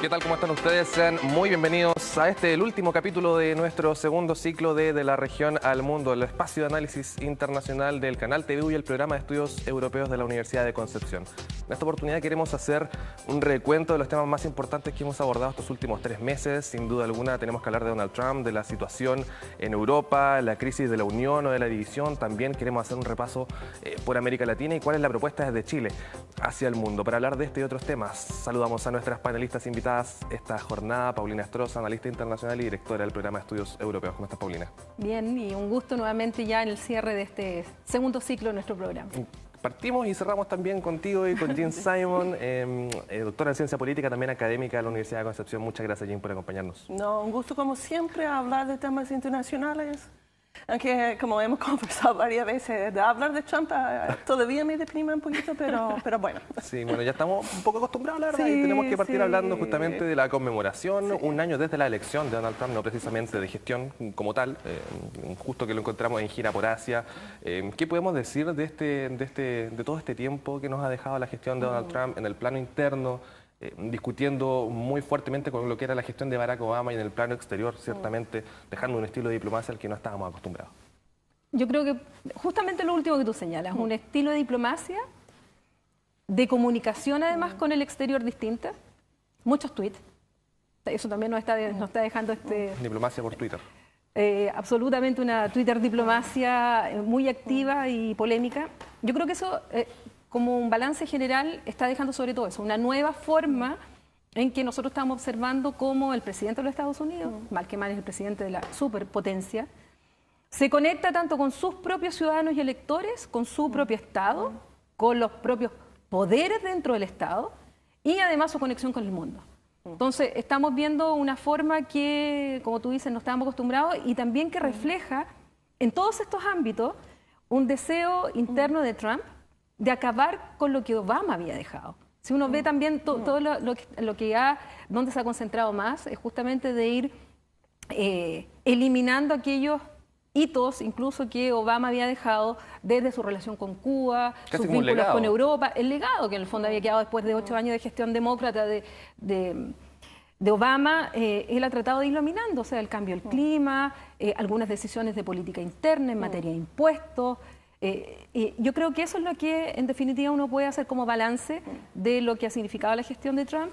¿Qué tal? ¿Cómo están ustedes? Sean muy bienvenidos a el último capítulo de nuestro segundo ciclo de la región al mundo, el espacio de análisis internacional del canal TVU y el programa de estudios europeos de la Universidad de Concepción. En esta oportunidad queremos hacer un recuento de los temas más importantes que hemos abordado estos últimos 3 meses. Sin duda alguna tenemos que hablar de Donald Trump, de la situación en Europa, la crisis de la Unión o de la división. También queremos hacer un repaso por América Latina y cuál es la propuesta desde Chile hacia el mundo. Para hablar de este y otros temas, saludamos a nuestras panelistas invitadas esta jornada. Paulina Estroza, analista internacional y directora del programa de estudios europeos. ¿Cómo estás, Paulina? Bien, y un gusto nuevamente ya en el cierre de este segundo ciclo de nuestro programa. Partimos y cerramos también contigo y con Jean Simon, doctora en ciencia política, también académica de la Universidad de Concepción. Muchas gracias, Jean, por acompañarnos. No, un gusto como siempre hablar de temas internacionales. Aunque, como hemos conversado varias veces, de hablar de Trump todavía me deprime un poquito, pero bueno. Sí, bueno, ya estamos un poco acostumbrados, la verdad, y tenemos que partir hablando justamente de la conmemoración, un año desde la elección de Donald Trump, no precisamente de gestión como tal, justo que lo encontramos en gira por Asia. ¿Qué podemos decir de todo este tiempo que nos ha dejado la gestión de Donald Trump en el plano interno? Discutiendo muy fuertemente con lo que era la gestión de Barack Obama y en el plano exterior, ciertamente dejando un estilo de diplomacia al que no estábamos acostumbrados. Yo creo que justamente lo último que tú señalas, un estilo de diplomacia, de comunicación además con el exterior distinta, muchos tweets, eso también nos está dejando Diplomacia por Twitter. Absolutamente una Twitter diplomacia muy activa y polémica. Yo creo que eso... como un balance general, está dejando sobre todo eso, una nueva forma en que nosotros estamos observando cómo el presidente de los Estados Unidos, mal que mal es el presidente de la superpotencia, se conecta tanto con sus propios ciudadanos y electores, con su propio Estado, con los propios poderes dentro del Estado y además su conexión con el mundo. Entonces, estamos viendo una forma que, como tú dices, no estábamos acostumbrados y también que refleja en todos estos ámbitos un deseo interno de Trump de acabar con lo que Obama había dejado. Si uno ve también todo donde se ha concentrado más, es justamente de ir eliminando aquellos hitos, incluso que Obama había dejado desde su relación con Cuba, casi sus vínculos con Europa, el legado que en el fondo había quedado después de 8 años de gestión demócrata de Obama. Él ha tratado de irlo minando, o sea, el cambio del clima, algunas decisiones de política interna en materia de impuestos. Yo creo que eso es lo que en definitiva uno puede hacer como balance de lo que ha significado la gestión de Trump.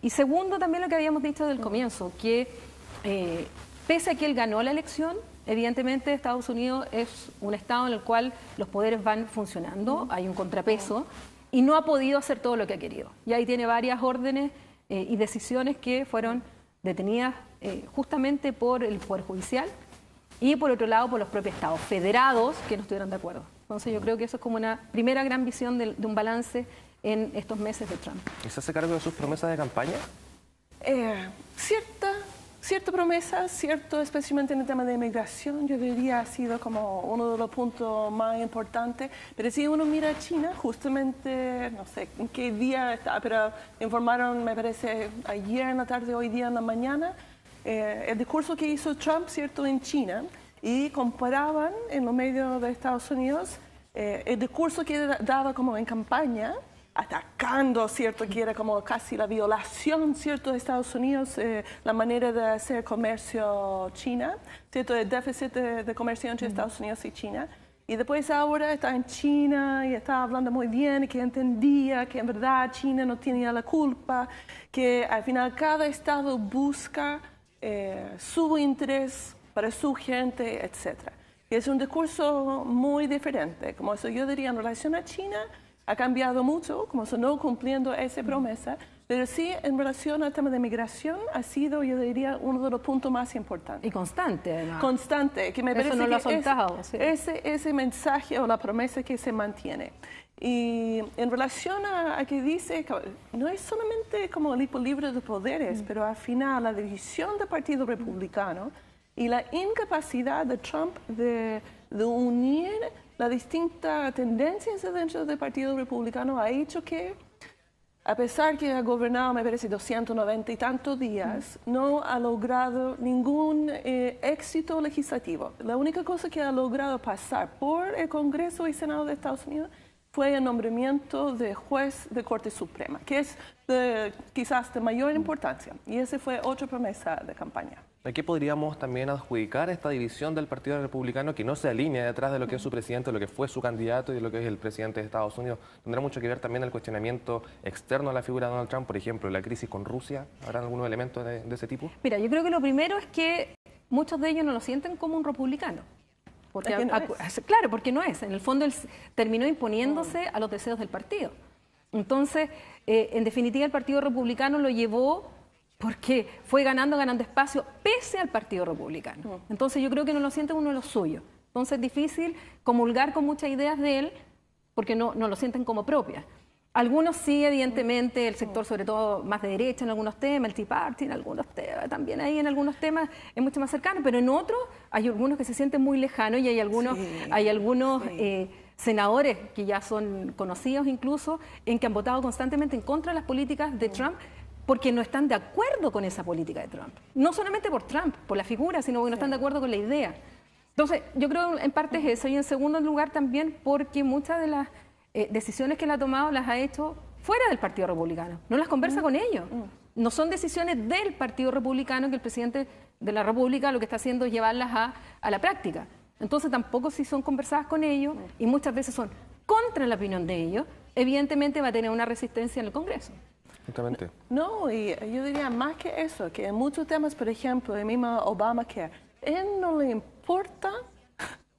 Y segundo, también lo que habíamos dicho desde el comienzo, que pese a que él ganó la elección, evidentemente Estados Unidos es un estado en el cual los poderes van funcionando, hay un contrapeso, y no ha podido hacer todo lo que ha querido. Y ahí tiene varias órdenes y decisiones que fueron detenidas justamente por el Poder Judicial, y por otro lado por los propios estados federados que no estuvieron de acuerdo. Entonces yo creo que eso es como una primera gran visión de un balance en estos meses de Trump. ¿Y se hace cargo de sus promesas de campaña? Cierta promesa, especialmente en el tema de inmigración, yo diría ha sido como uno de los puntos más importantes. Pero si uno mira a China, justamente, no sé en qué día está, pero informaron, me parece, ayer en la tarde, hoy día en la mañana, el discurso que hizo Trump, ¿cierto?, en China, y comparaban en los medios de Estados Unidos el discurso que daba como en campaña, atacando, ¿cierto?, que era como casi la violación, ¿cierto?, de Estados Unidos, la manera de hacer comercio China, ¿cierto?, el déficit de comercio entre Estados Unidos y China. Y después ahora está en China y está hablando muy bien, que entendía que en verdad China no tenía la culpa, que al final cada estado busca su interés para su gente, etc. Y es un discurso muy diferente. Como eso yo diría en relación a China, ha cambiado mucho, como eso no cumpliendo esa promesa, pero sí en relación al tema de migración ha sido, yo diría, uno de los puntos más importantes. Y constante, además. Constante, que me parece no lo ha que soltado, sí. ese mensaje o la promesa que se mantiene. Y en relación a que dice, no es solamente como el equilibrio de poderes, pero al final la división del Partido Republicano y la incapacidad de Trump de unir las distintas tendencias dentro del Partido Republicano ha hecho que, a pesar que ha gobernado, me parece, 290 y tantos días, no ha logrado ningún éxito legislativo. La única cosa que ha logrado pasar por el Congreso y Senado de Estados Unidos fue el nombramiento de juez de Corte Suprema, que es quizás de mayor importancia. Y esa fue otra promesa de campaña. ¿A qué podríamos también adjudicar esta división del Partido Republicano que no se alinea detrás de lo que es su presidente, lo que fue su candidato y de lo que es el presidente de Estados Unidos? ¿Tendrá mucho que ver también el cuestionamiento externo a la figura de Donald Trump, por ejemplo, la crisis con Rusia? ¿Habrán algunos elementos de ese tipo? Mira, yo creo que lo primero es que muchos de ellos no lo sienten como un republicano. Porque, claro, porque no es. En el fondo él terminó imponiéndose a los deseos del partido. Entonces, en definitiva, el Partido Republicano lo llevó porque fue ganando espacio pese al Partido Republicano. Entonces, yo creo que no lo sienten uno de los suyos. Entonces, es difícil comulgar con muchas ideas de él porque no lo sienten como propias. Algunos sí, evidentemente, el sector sobre todo más de derecha en algunos temas, el Tea Party en algunos temas, también ahí en algunos temas es mucho más cercano, pero en otros hay algunos que se sienten muy lejanos y hay algunos, senadores que ya son conocidos incluso, en que han votado constantemente en contra de las políticas de Trump porque no están de acuerdo con esa política de Trump. No solamente por Trump, por la figura, sino porque no están de acuerdo con la idea. Entonces, yo creo en parte es eso y en segundo lugar también porque muchas de las decisiones que él ha tomado las ha hecho fuera del Partido Republicano, no las conversa con ellos. No son decisiones del Partido Republicano que el presidente de la República lo que está haciendo es llevarlas a la práctica. Entonces tampoco si son conversadas con ellos y muchas veces son contra la opinión de ellos, evidentemente va a tener una resistencia en el Congreso. Justamente. No, y yo diría más que eso, que en muchos temas, por ejemplo, el mismo Obamacare, a él no le importa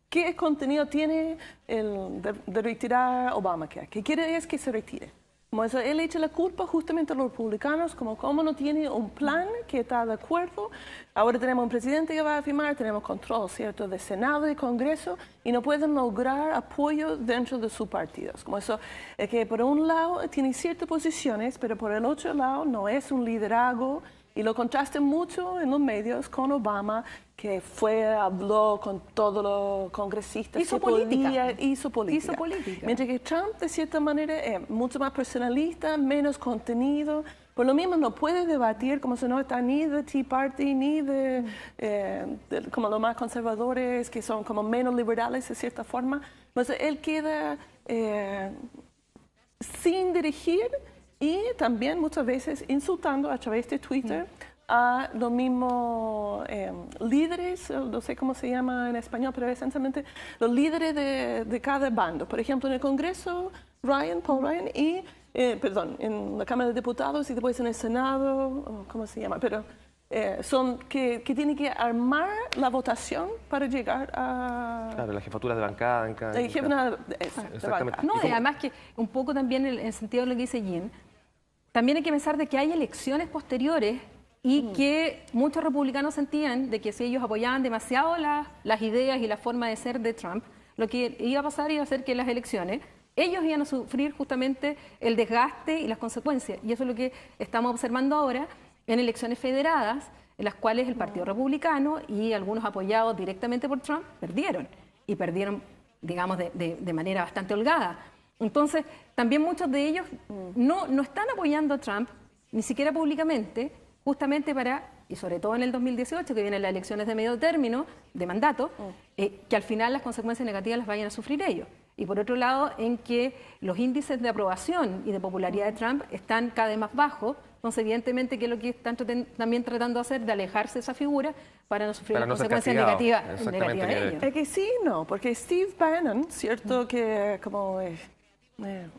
qué contenido tiene el de retirar Obamacare, que quiere es que se retire. Como eso, él echa la culpa justamente a los republicanos, como no tiene un plan que está de acuerdo. Ahora tenemos un presidente que va a firmar, tenemos control, ¿cierto?, de Senado y Congreso, y no pueden lograr apoyo dentro de sus partidos. Como eso, es que por un lado tiene ciertas posiciones, pero por el otro lado no es un liderazgo, y lo contrastan mucho en los medios con Obama, que habló con todos los congresistas. Hizo política. Hizo política. Mientras que Trump, de cierta manera, es mucho más personalista, menos contenido. Por lo mismo, no puede debatir como si no está ni de Tea Party, ni de como los más conservadores, que son como menos liberales, de cierta forma. Entonces, él queda sin dirigir y también muchas veces insultando a través de Twitter a los mismos líderes, no sé cómo se llama en español, pero esencialmente los líderes de cada bando. Por ejemplo, en el Congreso, Paul Ryan, y, en la Cámara de Diputados y después en el Senado, ¿cómo se llama? Pero son que tienen que armar la votación para llegar a... Claro, las jefaturas de bancada. Exactamente. No, y además que un poco también en el sentido de lo que dice Jean, también hay que pensar de que hay elecciones posteriores y que muchos republicanos sentían de que si ellos apoyaban demasiado las ideas y la forma de ser de Trump, lo que iba a pasar iba a ser que en las elecciones ellos iban a sufrir justamente el desgaste y las consecuencias. Y eso es lo que estamos observando ahora en elecciones federadas, en las cuales el Partido Republicano y algunos apoyados directamente por Trump perdieron. Y perdieron, digamos, de manera bastante holgada. Entonces, también muchos de ellos no están apoyando a Trump, ni siquiera públicamente, justamente para, y sobre todo en el 2018, que vienen las elecciones de medio término, de mandato, que al final las consecuencias negativas las vayan a sufrir ellos. Y por otro lado, en que los índices de aprobación y de popularidad de Trump están cada vez más bajos. Entonces, evidentemente, que es lo que están también tratando de hacer, de alejarse de esa figura para no sufrir las consecuencias negativas de ellos. Es que sí, no, porque Steve Bannon, ¿cierto?, que como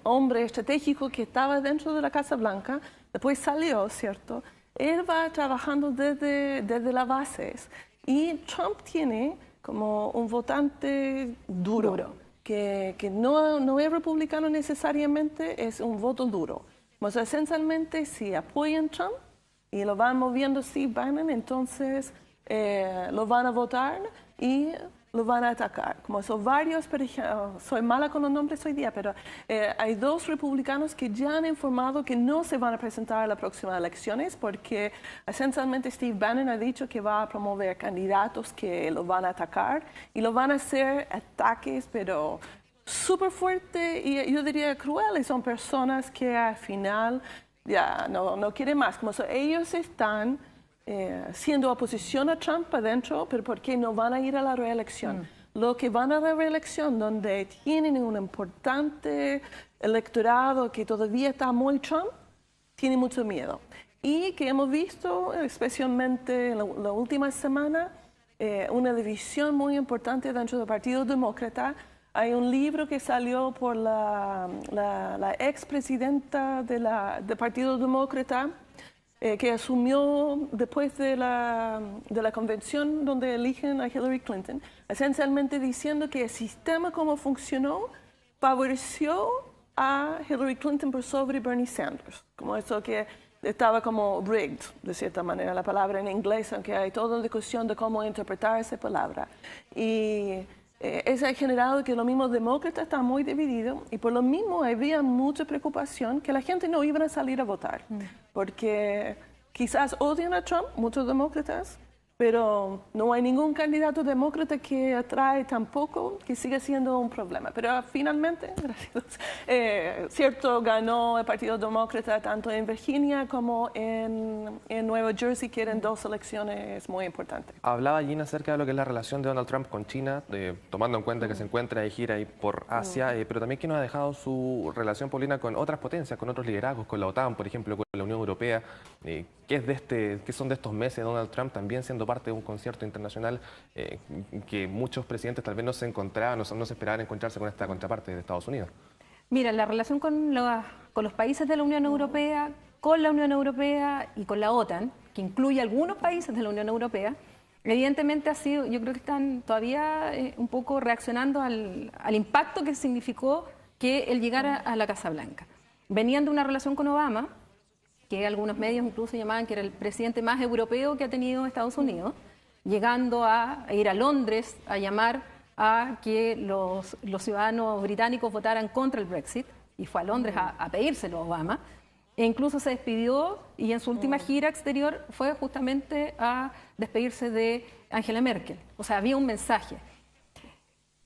hombre estratégico que estaba dentro de la Casa Blanca, después salió, ¿cierto?, él va trabajando desde las bases. Y Trump tiene como un votante duro. Que no es republicano necesariamente, es un voto duro. O sea, esencialmente, si apoyan Trump y lo van moviendo Steve Bannon, entonces lo van a votar y lo van a atacar. Como son varios, por ejemplo, soy mala con los nombres hoy día, pero hay 2 republicanos que ya han informado que no se van a presentar a las próximas elecciones porque esencialmente Steve Bannon ha dicho que va a promover candidatos que lo van a atacar y lo van a hacer ataques, pero súper fuertes y yo diría crueles. Son personas que al final ya no quieren más. Como ellos están siendo oposición a Trump adentro, pero ¿por qué no van a ir a la reelección? los que van a la reelección, donde tienen un importante electorado que todavía está muy Trump, tienen mucho miedo. Y que hemos visto, especialmente en la última semana, una división muy importante dentro del Partido Demócrata. Hay un libro que salió por la expresidenta del Partido Demócrata, que asumió después de la convención donde eligen a Hillary Clinton, esencialmente diciendo que el sistema como funcionó favoreció a Hillary Clinton por sobre Bernie Sanders, como eso que estaba como rigged, de cierta manera, la palabra en inglés, aunque hay toda una discusión de cómo interpretar esa palabra. Y eso ha generado que los mismos demócratas están muy divididos y por lo mismo había mucha preocupación que la gente no iba a salir a votar, porque quizás odian a Trump, muchos demócratas, pero no hay ningún candidato demócrata que atrae tampoco, que siga siendo un problema. Pero finalmente, gracias, cierto, ganó el Partido Demócrata tanto en Virginia como en Nueva Jersey, que eran dos elecciones muy importantes. Hablaba Gina acerca de lo que es la relación de Donald Trump con China, tomando en cuenta que se encuentra de gira ahí por Asia, pero también que nos ha dejado su relación, Paulina, con otras potencias, con otros liderazgos, con la OTAN, por ejemplo, con la Unión Europea. ¿Qué son de estos meses de Donald Trump también siendo parte de un concierto internacional que muchos presidentes tal vez no se encontraban, no se esperaban encontrarse con esta contraparte de Estados Unidos? Mira, la relación con los países de la Unión Europea, con la Unión Europea y con la OTAN, que incluye algunos países de la Unión Europea, evidentemente ha sido, yo creo que están todavía un poco reaccionando al impacto que significó que él llegara a la Casa Blanca. Venían de una relación con Obama, que algunos medios incluso llamaban que era el presidente más europeo que ha tenido Estados Unidos, llegando a ir a Londres a llamar a que los ciudadanos británicos votaran contra el Brexit, y fue a Londres a pedírselo a Obama, e incluso se despidió y en su última gira exterior fue justamente a despedirse de Angela Merkel. O sea, había un mensaje.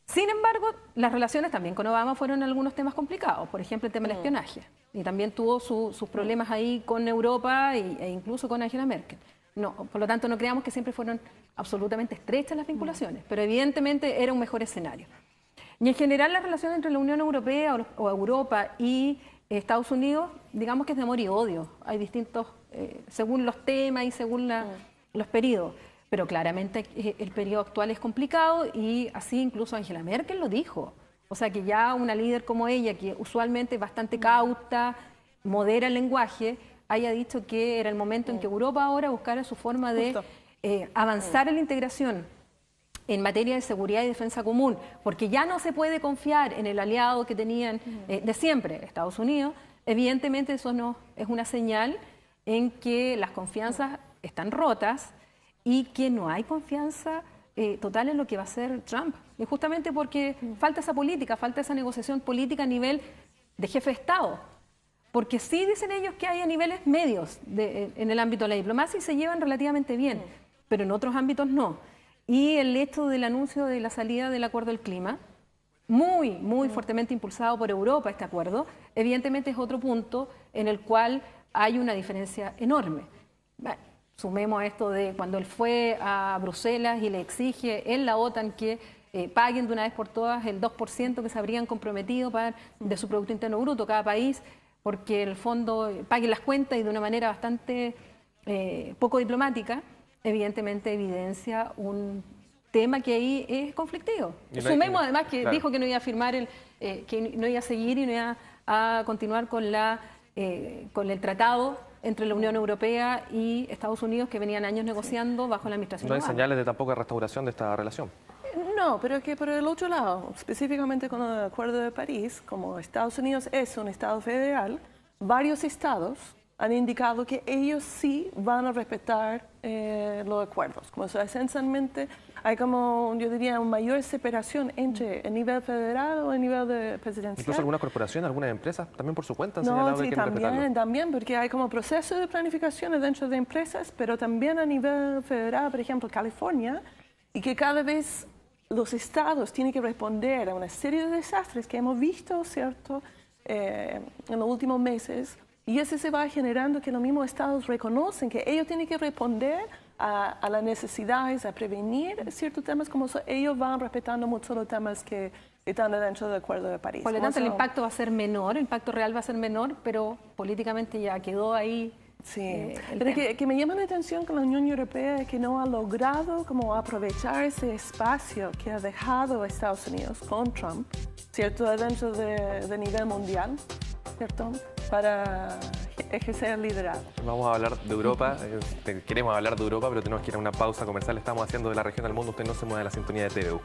Sin embargo, las relaciones también con Obama fueron algunos temas complicados, por ejemplo el tema del espionaje, y también tuvo sus problemas ahí con Europa e incluso con Angela Merkel. No, por lo tanto, no creamos que siempre fueron absolutamente estrechas las vinculaciones, pero evidentemente era un mejor escenario. Y en general la relación entre la Unión Europea o Europa y Estados Unidos, digamos que es de amor y odio. Hay distintos, según los temas y según los periodos. Pero claramente el periodo actual es complicado y así incluso Angela Merkel lo dijo. O sea que ya una líder como ella, que usualmente es bastante cauta, modera el lenguaje, haya dicho que era el momento en que Europa ahora buscara su forma de avanzar en la integración en materia de seguridad y defensa común, porque ya no se puede confiar en el aliado que tenían de siempre, Estados Unidos. Evidentemente eso no es una señal en que las confianzas están rotas y que no hay confianza total en lo que va a hacer Trump. Y justamente porque falta esa política, falta esa negociación política a nivel de jefe de Estado. Porque sí dicen ellos que hay a niveles medios en el ámbito de la diplomacia y se llevan relativamente bien, pero en otros ámbitos no. Y el hecho del anuncio de la salida del Acuerdo del Clima, muy fuertemente impulsado por Europa este acuerdo, evidentemente es otro punto en el cual hay una diferencia enorme. Sumemos a esto de cuando él fue a Bruselas y le exige en la OTAN que paguen de una vez por todas el 2% que se habrían comprometido de su Producto Interno Bruto cada país, porque el fondo paguen las cuentas y de una manera bastante poco diplomática, evidentemente evidencia un tema que ahí es conflictivo. Sumemos además que dijo que no iba a firmar, que no iba a seguir y no iba a continuar con el tratado entre la Unión Europea y Estados Unidos, que venían años negociando bajo la administración No hay Obama. señales de tampoco de restauración de esta relación. No, pero que por el otro lado, específicamente con el Acuerdo de París, como Estados Unidos es un Estado federal, varios estados han indicado que ellos sí van a respetar los acuerdos. Como eso, esencialmente hay como, yo diría, una mayor separación entre el nivel federal o el nivel de presidencial. Incluso algunas corporaciones, algunas empresas, también por su cuenta han señalado que quieren respetarlo. También, porque hay como proceso de planificación dentro de empresas, pero también a nivel federal, por ejemplo, California, y que cada vez los estados tienen que responder a una serie de desastres que hemos visto, ¿cierto?, en los últimos meses. Y eso se va generando que los mismos estados reconocen que ellos tienen que responder a las necesidades, a prevenir ciertos temas, como ellos van respetando mucho los temas que están dentro del Acuerdo de París. Por lo tanto, el impacto va a ser menor, el impacto real va a ser menor, pero políticamente ya quedó ahí. Sí, pero que me llama la atención con la Unión Europea es que no ha logrado como aprovechar ese espacio que ha dejado Estados Unidos con Trump, ¿cierto? Dentro de nivel mundial, ¿cierto? Para ejercer el liderazgo. Vamos a hablar de Europa, queremos hablar de Europa, pero tenemos que ir a una pausa comercial. Estamos haciendo de la región al mundo. Usted no se mueve de la sintonía de TVU.